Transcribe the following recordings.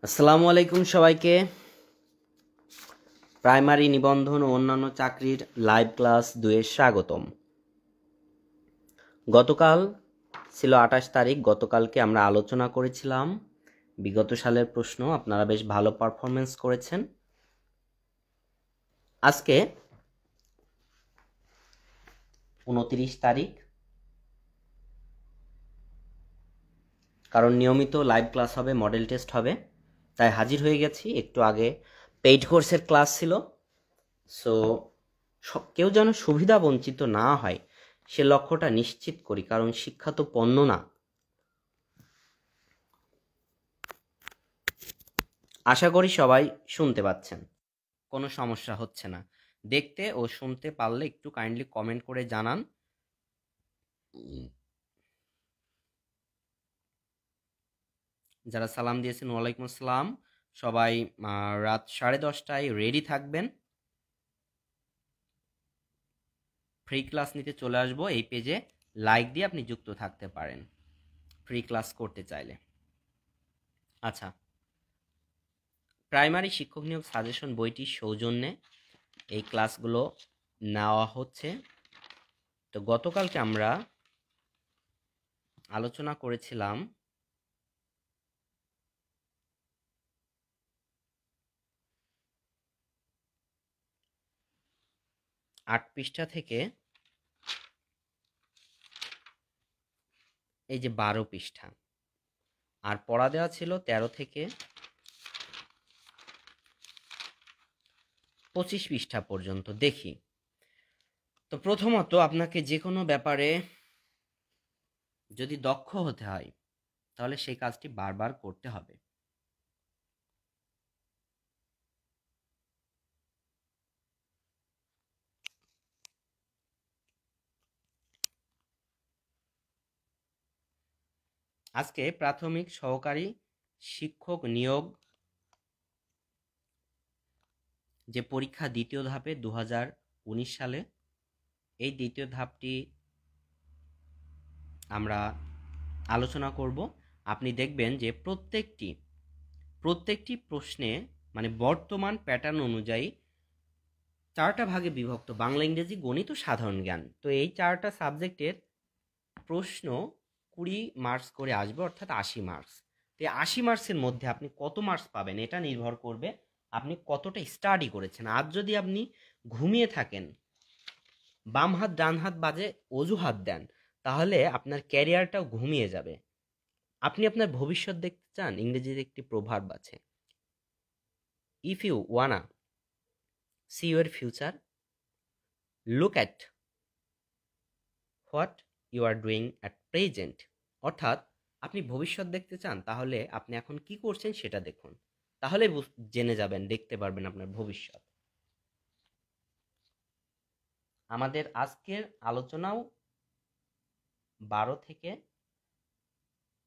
আসসালামু আলাইকুম সবাইকে। প্রাইমারি নিবন্ধন ও অন্যান্য চাকরির লাইভ ক্লাস 2-এ স্বাগতম। গতকাল ছিল 28 তারিখ। গতকালকে আমরা আলোচনা করেছিলাম বিগত সালের প্রশ্ন। আপনারা বেশ ভালো পারফরমেন্স করেছেন। আজকে 29 তারিখ, কারণ নিয়মিত লাইভ ক্লাস হবে, মডেল টেস্ট হবে, তাই হাজির হয়ে গেছি। একটু আগে পেইড কোর্সের ক্লাস ছিল, সো কেউ যেন সুবিধা বঞ্চিত না হয় সে লক্ষ্যটা নিশ্চিত করি, কারণ শিক্ষা তো পণ্য না। আশা করি সবাই শুনতে পাচ্ছেন, কোনো সমস্যা হচ্ছে না। দেখতে ও শুনতে পারলে একটু কাইন্ডলি কমেন্ট করে জানান। যারা সালাম দিয়েছেন ওয়ালাইকুম আসসালাম। সবাই রাত 10:30টায় রেডি থাকবেন। ফ্রি ক্লাস নিতে চলে আসবো। এই পেজে লাইক দিয়ে আপনি যুক্ত থাকতে পারেন ফ্রি ক্লাস করতে চাইলে। আচ্ছা, প্রাইমারি শিক্ষক নিয়োগ সাজেশন বইটির সৌজন্যে এই ক্লাসগুলো নেওয়া হচ্ছে। তো গতকালকে আমরা আলোচনা করেছিলাম আট পৃষ্ঠা থেকে এই যে 12 পৃষ্ঠা, আর পড়া দেওয়া ছিল 13 থেকে 25 পৃষ্ঠা পর্যন্ত। দেখি, তো প্রথমত আপনাকে যে কোনো ব্যাপারে যদি দক্ষ হতে হয় তাহলে সেই কাজটি বারবার করতে হবে। আজকে প্রাথমিক সহকারী শিক্ষক নিয়োগ যে পরীক্ষা দ্বিতীয় ধাপে 2019 সালে, এই দ্বিতীয় ধাপটি আমরা আলোচনা করব। আপনি দেখবেন যে প্রত্যেকটি প্রশ্নে মানে বর্তমান প্যাটার্ন অনুযায়ী 4টা ভাগে বিভক্ত: বাংলা, ইংরেজি, গণিত ও সাধারণ জ্ঞান। তো এই 4টা সাবজেক্টের প্রশ্ন 20 মার্কস করে আসবে, অর্থাৎ 80 মার্কস। তো 80 মার্কসের মধ্যে আপনি কত মার্কস পাবেন এটা নির্ভর করবে আপনি কতটা স্টাডি করেছেন। আজ যদি আপনি ঘুমিয়ে থাকেন, বাম হাত ডান হাত বাজে অজুহাত দেন, তাহলে আপনার ক্যারিয়ারটাও ঘুমিয়ে যাবে। আপনি আপনার ভবিষ্যৎ দেখতে চান? ইংরেজিতে একটি প্রভাব আছে, if you wanna see your future, look at what you are doing at present. অর্থাৎ আপনি ভবিষ্যৎ দেখতে চান, তাহলে আপনি এখন কি করছেন সেটা দেখুন, তাহলে জেনে যাবেন, দেখতে পারবেন আপনার ভবিষ্যৎ। আমাদের আজকের আলোচনাও 12 থেকে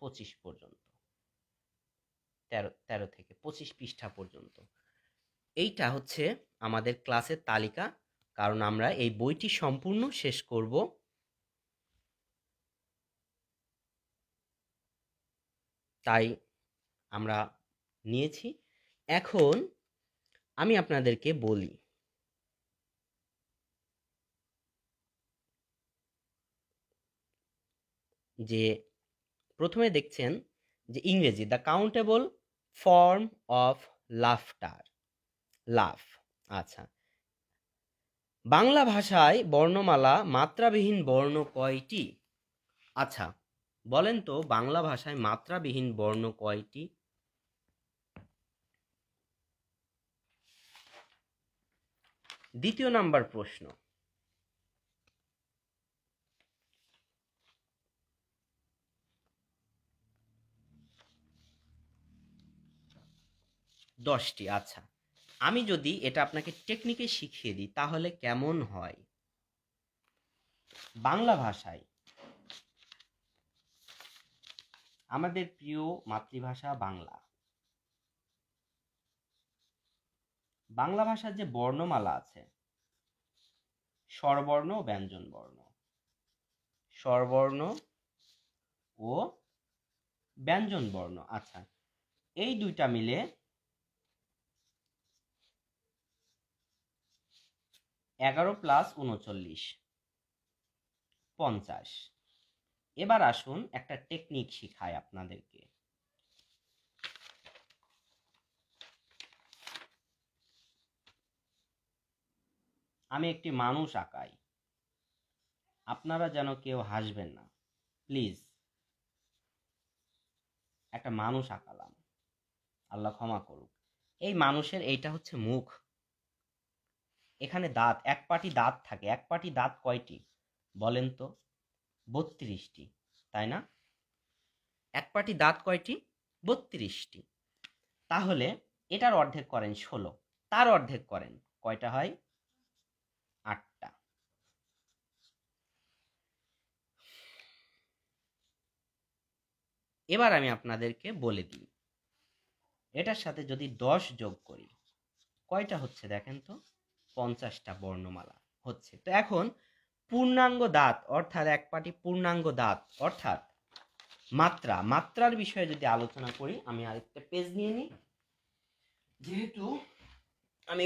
25 পর্যন্ত, 13 থেকে 25 পৃষ্ঠা পর্যন্ত। এইটা হচ্ছে আমাদের ক্লাসের তালিকা, কারণ আমরা এই বইটি সম্পূর্ণ শেষ করব। তাই আমরা নিয়েছি। এখন আমি আপনাদেরকে বলি যে প্রথমে দেখছেন যে ইংরেজি, the countable form of laughter, লাফ। আচ্ছা, বাংলা ভাষায় বর্ণমালা মাত্রাবিহীন বর্ণ কয়টি? আচ্ছা, বলেন তো বাংলা ভাষায় মাত্রাবিহীন বর্ণ কয়টি? দ্বিতীয় নাম্বার প্রশ্ন, 10টি। আচ্ছা, আমি যদি এটা আপনাকে টেকনিকে শিখিয়ে দিই তাহলে কেমন হয়? বাংলা ভাষায়, আমাদের প্রিয় মাতৃভাষা বাংলা, বাংলা ভাষার যে বর্ণমালা আছে, স্বরবর্ণ ও ব্যঞ্জন বর্ণ, স্বরবর্ণ ও ব্যঞ্জন বর্ণ। আচ্ছা, এই দুইটা মিলে 11 প্লাস 39 50। এবার আসুন একটা টেকনিক শিখাই আপনাদেরকে। আমি একটি মানুষ আঁকাই, আপনারা যেন কেউ হাসবেন না প্লিজ। একটা মানুষ আঁকালাম, আল্লাহ ক্ষমা করুক। এই মানুষের এইটা হচ্ছে মুখ, এখানে দাঁত, এক পাটি দাঁত থাকে। এক পাটি দাঁত কয়টি বলেন তো? 32টি, তাই না? এক পাটি দাঁত কয়টি? 32টি। তাহলে এটার অর্ধেক করেন 16, তার অর্ধেক করেন, কয়টা হয়? 8টা। এবার আমি আপনাদেরকে বলে দিই, এটার সাথে যদি 10 যোগ করি কয়টা হচ্ছে দেখেন তো? 50টা বর্ণমালা হচ্ছে। তো এখন পূর্ণাঙ্গ দাঁত অর্থাৎ এক পাটি পূর্ণাঙ্গ দাঁত অর্থাৎ মাত্রার বিষয়ে যদি আলোচনা করি, আমি আরেকটা পেজ নিয়ে নিই, যেহেতু আমি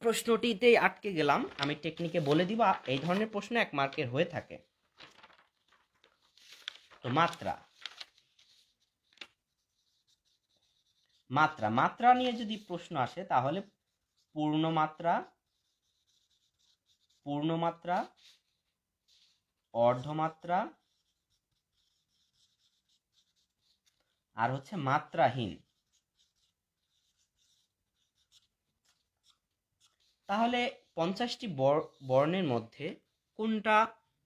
প্রশ্নটিতেই আটকে গেলাম। আমি টেকনিকে বলে দিব, এই ধরনের প্রশ্ন 1 মার্কের হয়ে থাকে। তো মাত্রা নিয়ে যদি প্রশ্ন আসে তাহলে পূর্ণমাত্রা, অর্ধমাত্রা আর হচ্ছে মাত্রাহীন। তাহলে 50টি বর্ণের মধ্যে কোনটা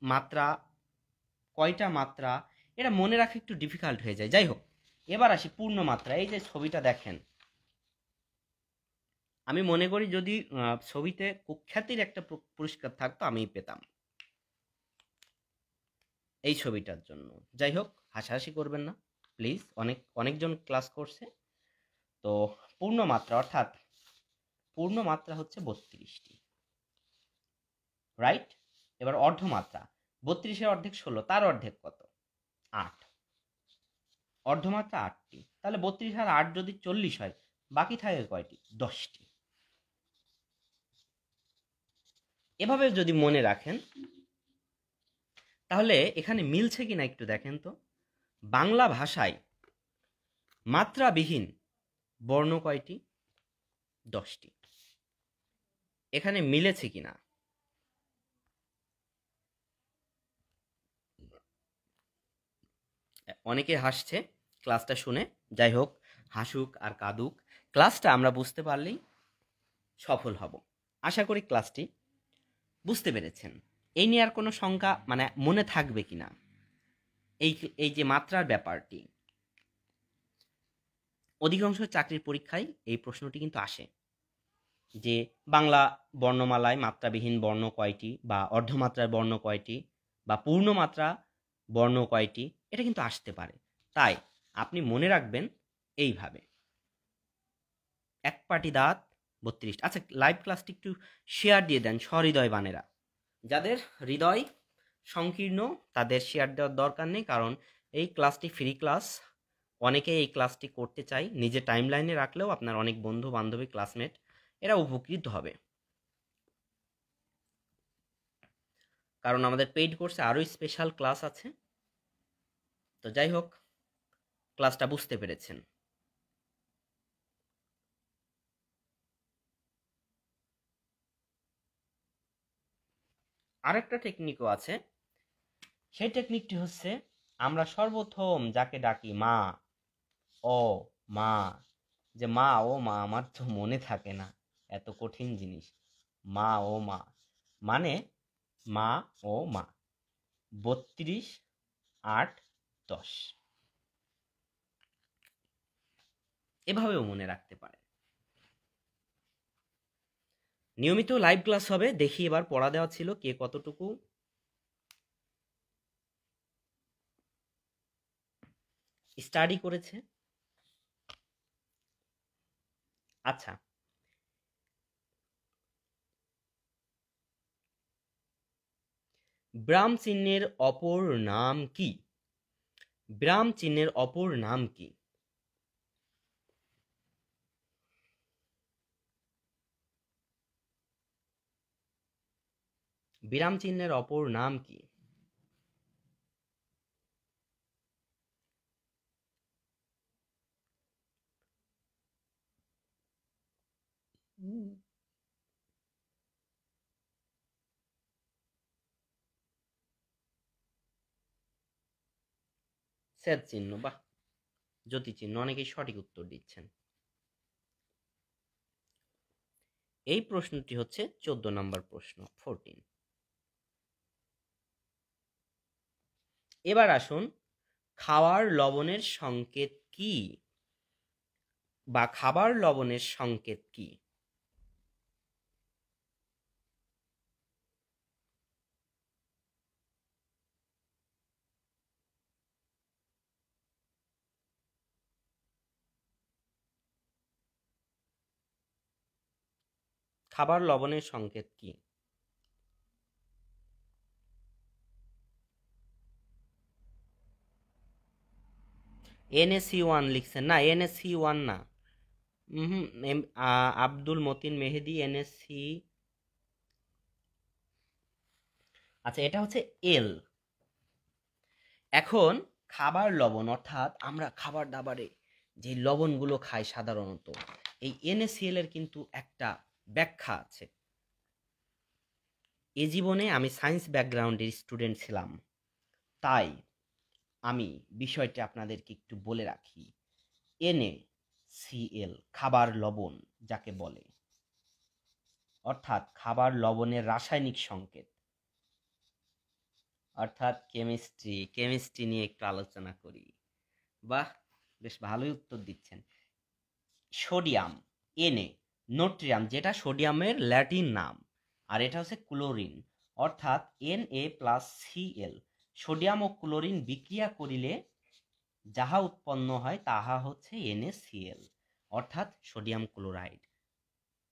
মাত্রা, কয়টা মাত্রা, এটা মনে রাখা একটু ডিফিকাল্ট হয়ে যায়। যাই হোক, এবার আসি পূর্ণ মাত্রা। এই যে ছবিটা দেখেন, আমি মনে করি যদি ছবিতে কুখ্যাতির একটা পুরস্কার থাকতো আমিই পেতাম এই ছবিটার জন্য। যাই হোক, হাসাহাসি করবেন না প্লিজ, অনেকজন ক্লাস করছে। তো পূর্ণ মাত্রা অর্থাৎ পূর্ণ মাত্রা হচ্ছে 32টি, রাইট? এবার অর্ধমাত্রা, 32-এর অর্ধেক 16, তার অর্ধেক কত? 8। অর্ধমাত্রা 8টি, তাহলে 32 আর 8 যদি 40 হয়, বাকি থাকে কয়টি? 10টি। এভাবে যদি মনে রাখেন তাহলে এখানে মিলছে কিনা একটু দেখেন তো। বাংলা ভাষায় মাত্রাবিহীন বর্ণ কয়টি? 10টি। এখানে মিলেছে কিনা? অনেকে হাসছে ক্লাসটা শুনে। যাই হোক, হাসুক আর কাঁদুক, ক্লাসটা আমরা বুঝতে পারলেই সফল হব। আশা করি ক্লাসটি বুঝতে পেরেছেন। এই নিয়ে আর কোনো শঙ্কা মানে মনে থাকবে কিনা, এই যে মাত্রার ব্যাপারটি, অধিকাংশ চাকরির পরীক্ষায় এই প্রশ্নটি কিন্তু আসে যে বাংলা বর্ণমালায় মাত্রাবিহীন বর্ণ কয়টি, বা অর্ধমাত্রার বর্ণ কয়টি, বা পূর্ণমাত্রা বর্ণ কয়টি, এটা কিন্তু আসতে পারে। তাই আপনি মনে রাখবেন এইভাবে, এক পাটি দাঁত 32। আচ্ছা, লাইভ ক্লাসটি একটু শেয়ার দিয়ে দেন সহৃদয় বানেরা। যাদের হৃদয় সংকীর্ণ তাদের শেয়ার দেওয়ার দরকার নেই, কারণ এই ক্লাসটি ফ্রি ক্লাস। অনেকে এই ক্লাসটি করতে চাই, নিজে টাইম লাইনে রাখলেও আপনার অনেক বন্ধু বান্ধবী ক্লাসমেট এরা উপকৃত হবে, কারণ আমাদের পেইড কোর্সে আরও স্পেশাল ক্লাস আছে। তো যাই হোক, ক্লাসটা বুঝতে পেরেছেন। আরেকটা টেকনিকও আছে, সেই টেকনিকটি হচ্ছে আমরা সর্বপ্রথম যাকে ডাকি মা, ও মা, যে মা ও মা, আমার তো মনে থাকে না, এত কঠিন জিনিস। মা ও মা মানে মা ও মা, 32, 8, 10, এভাবেও মনে রাখতে পারে। নিয়মিত লাইভ ক্লাস হবে, দেখি এবার পড়া দেওয়া ছিল কে কতটুকু স্টাডি করেছে। আচ্ছা, ব্রাম চিহ্নের অপর নাম কি? ব্রাম চিহ্নের অপর নাম কি? বিরাম চিহ্নের অপর নাম কি? ছেদ চিহ্ন বা জ্যোতি চিহ্ন, অনেকেই সঠিক উত্তর দিচ্ছেন। এই প্রশ্নটি হচ্ছে 14 নম্বর প্রশ্ন, 14। এবার আসুন, খাওয়ার লবণের সংকেত কি বা খাবার লবণের সংকেত কি? খাবার লবণের সংকেত কি? NaC1 লিখছেন না, NaC1 না। আব্দুল মতিন মেহেদি NaC। আচ্ছা, এটা হচ্ছে এল। এখন খাবার লবণ, অর্থাৎ আমরা খাবার দাবারে যে লবণগুলো খাই সাধারণত, এই NaCl এর কিন্তু একটা ব্যাখ্যা আছে। এ জীবনে আমি সায়েন্স ব্যাকগ্রাউন্ডের স্টুডেন্ট ছিলাম, তাই আমি বিষয়টি আপনাদেরকে একটু বলে রাখি। NaCl খাবার লবণ যাকে বলে, অর্থাৎ খাবার লবণের রাসায়নিক সংকেত। অর্থাৎ কেমিস্ট্রি নিয়ে একটু আলোচনা করি। বাহ, বেশ ভালোই উত্তর দিচ্ছেন। সোডিয়াম Na, নোট্রিয়াম যেটা সোডিয়ামের ল্যাটিন নাম, আর এটা হচ্ছে ক্লোরিন, অর্থাৎ Na+Cl। সোডিয়াম ও ক্লোরিন বিক্রিয়া করিলে যাহা উৎপন্ন হয় তাহা হচ্ছে NaCl, অর্থাৎ সোডিয়াম ক্লোরাইড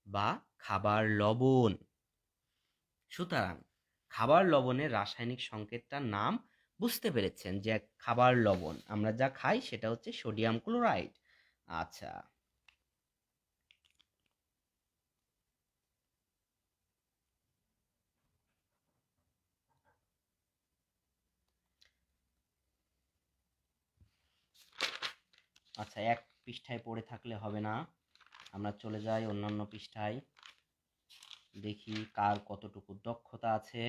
বা খাবার লবণ। সুতরাং খাবার লবণের রাসায়নিক সংকেতটার নাম বুঝতে পেরেছেন, যে খাবার লবণ আমরা যা খাই সেটা হচ্ছে সোডিয়াম ক্লোরাইড। আচ্ছা, আচ্ছা, এক পৃষ্ঠায় পড়ে থাকলে হবে না, আমরা চলে যাই অন্যান্য পৃষ্ঠায়, দেখি কার কতটুকু দক্ষতা আছে।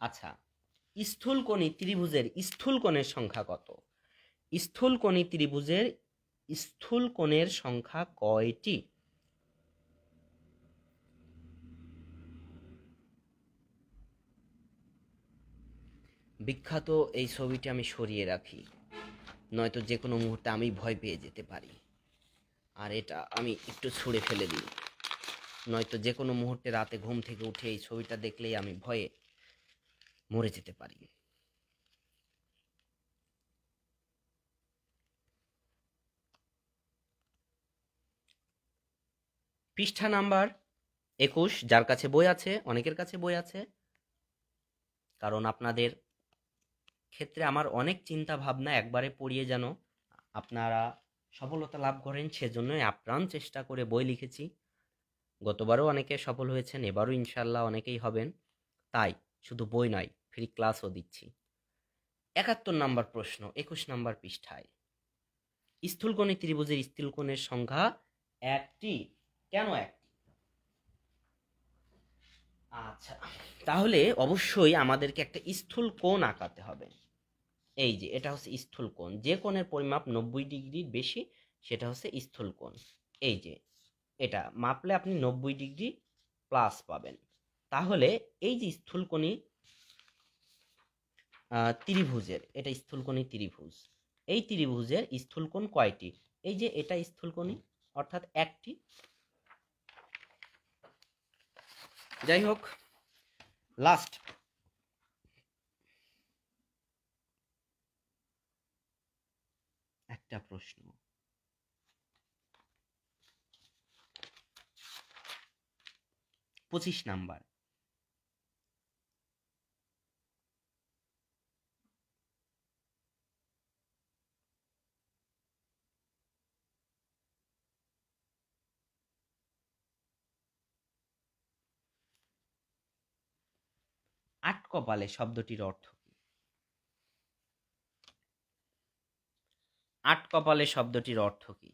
আচ্ছা, স্থূলকোণী ত্রিভুজের স্থূলকোণের সংখ্যা কত? স্থূলকোণী ত্রিভুজের স্থূলকোণের সংখ্যা কয়টি? বিখ্যাত এই ছবিটি আমি সরিয়ে রাখি, নয়তো যে কোনো মুহূর্তে আমি ভয় পেয়ে যেতে পারি। আর এটা আমি একটু ছুঁড়ে ফেলে দিই, নয়তো যে কোনো মুহূর্তে রাতে ঘুম থেকে উঠে এই ছবিটা দেখলেই আমি ভয়ে মরে যেতে পারি। পৃষ্ঠা নাম্বার 21, যার কাছে বই আছে, অনেকের কাছে বই আছে, কারণ আপনাদের ক্ষেত্রে আমার অনেক চিন্তা ভাবনা একবারে পড়িয়ে যেন আপনারা সফলতা লাভ করেন, সেজন্যই আপ্রাণ চেষ্টা করে বই লিখেছি। গতবারও অনেকে সফল হয়েছেন, এবারও ইনশাল্লাহ অনেকেই হবেন। তাই শুধু বই নয়, ফ্রি ক্লাসও দিচ্ছি। 71 নাম্বার প্রশ্ন, 21 নাম্বার পৃষ্ঠায়। স্থূলকোণী ত্রিভুজের স্থূলকোণের সংখ্যা একটি, কেন একটি? আচ্ছা, তাহলে অবশ্যই আমাদেরকে একটা স্থূল কোণ আঁকাতে হবে। এই যে এটা হচ্ছে স্থূল কোণ, যে কোণের পরিমাপ 90 ডিগ্রির বেশি সেটা হচ্ছে স্থূল কোণ। এই যে এটা মাপলে আপনি 90 ডিগ্রি প্লাস পাবেন। তাহলে এই যে স্থূলকোণী ত্রিভুজের, এটা স্থূলকোণী ত্রিভুজ, এই ত্রিভুজের স্থূলকোণ কয়টি? এই যে এটা স্থূলকোণী, অর্থাৎ একটি। যাই হোক, লাস্ট একটা প্রশ্ন, 25 নাম্বার। আটকপালে শব্দটির অর্থ কি? আটকপালে শব্দটির অর্থ কি?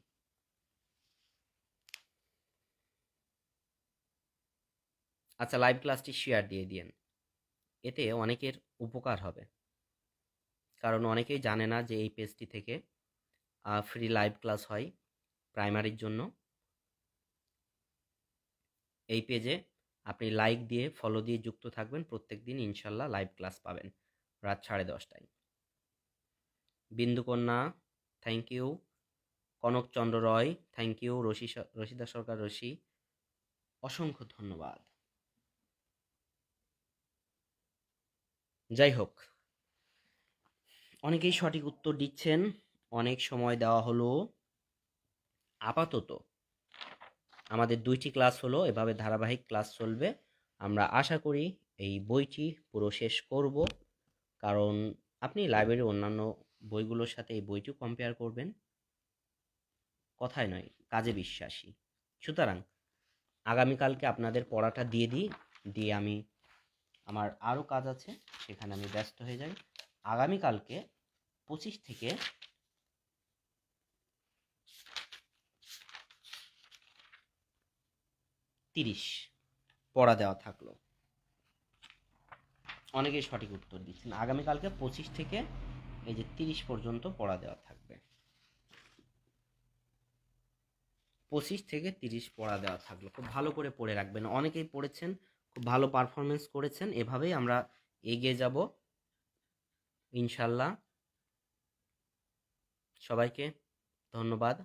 আচ্ছা, লাইভ ক্লাসটি শেয়ার দিয়ে দিন, এতে অনেকের উপকার হবে। কারণ অনেকেই জানে না যে এই পেজটি থেকে ফ্রি লাইভ ক্লাস হয় প্রাইমারির জন্য। এই পেজে আপনি লাইক দিয়ে ফলো দিয়ে যুক্ত থাকবেন, প্রত্যেক দিন ইনশাল্লাহ লাইভ ক্লাস পাবেন রাত 10:30টায়। Bindukanya thank you, Kanakchandra Roy thank you, Rashida Sarkar Rashi অসংখ্য ধন্যবাদ। যাই হোক, অনেকেই সঠিক উত্তর দিচ্ছেন, অনেক সময় দেওয়া হলো। আপাতত আমাদের 2টি ক্লাস হলো, এভাবে ধারাবাহিক ক্লাস চলবে। আমরা আশা করি এই বইটি পুরো শেষ করব, কারণ আপনি লাইব্রেরির অন্যান্য বইগুলোর সাথে এই বইটিও কম্পেয়ার করবেন। কথায় নয়, কাজে বিশ্বাসী। সুতরাং আগামীকালকে আপনাদের পড়াটা দিয়ে দিই, দিয়ে আমি আমার আরও কাজ আছে সেখানে আমি ব্যস্ত হয়ে যাই। আগামীকালকে 25 থেকে 30 পড়া দেওয়া থাকলো। অনেকেই সঠিক উত্তর দিচ্ছেন। আগামীকালকে 25 থেকে এই যে 30 পর্যন্ত পড়া দেওয়া থাকবে। 25 থেকে 30 পড়া দেওয়া থাকলো। খুব ভালো করে পড়ে রাখবেন। অনেকেই পড়েছেন, খুব ভালো পারফরমেন্স করেছেন। এভাবেই আমরা এগিয়ে যাব ইনশাল্লাহ। সবাইকে ধন্যবাদ।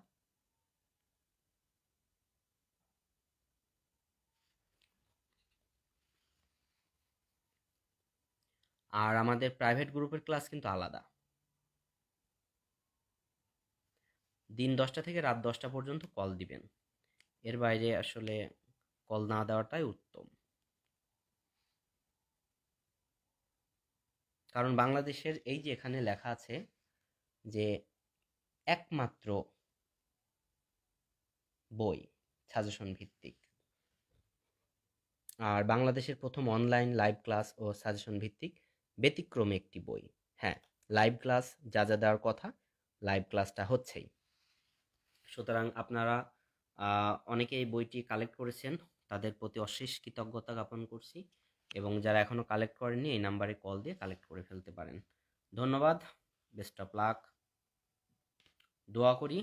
আর আমাদের প্রাইভেট গ্রুপের ক্লাস কিন্তু আলাদা, দিন 10টা থেকে রাত 10টা পর্যন্ত কল দিবেন। এর বাইরে আসলে কল না দেওয়াটাই উত্তম, কারণ বাংলাদেশের এই যে এখানে লেখা আছে যে একমাত্র বই সাজেশন ভিত্তিক, আর বাংলাদেশের প্রথম অনলাইন লাইভ ক্লাস ও সাজেশন ভিত্তিক ব্যতিক্রমী একটি বই। হ্যাঁ, লাইভ ক্লাস যা যা দেওয়ার কথা লাইভ ক্লাসটা হচ্ছেই। সুতরাং আপনারা অনেকে এই বইটি কালেক্ট করেছেন, তাদের প্রতি অশেষ কৃতজ্ঞতা জ্ঞাপন করছি, এবং যারা এখনও কালেক্ট করেননি এই নাম্বারে কল দিয়ে কালেক্ট করে ফেলতে পারেন। ধন্যবাদ, বেস্ট অফ লাক। দোয়া করি,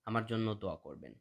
আমার জন্য দোয়া করবেন।